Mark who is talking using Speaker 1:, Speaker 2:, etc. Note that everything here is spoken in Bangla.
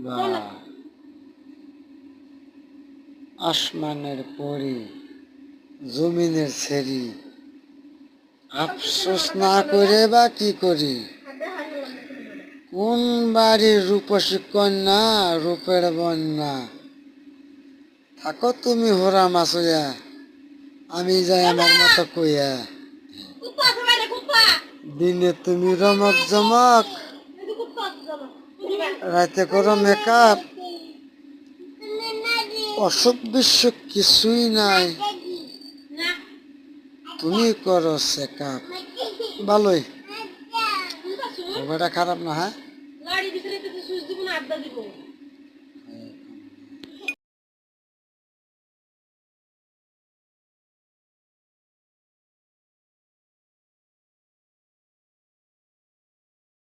Speaker 1: বাহ, আসমানের পরি, জমিনের ছেড়ি, আফসোস না করে বা কি করি? কোন বাড়ির রূপসী কন্যা, রূপের বন্যা? থাকো তুমি হোরা মাসুয়া, আমি যাই আমার মতো কইয়া। দিনে তুমি রমক জমক, রাতে করো মেকআপ, অসুখ বিসুখ কিছুই নাই, তুমি করো চেকআপ। ভালোই, খবরটা খারাপ না, হ্যাঁ।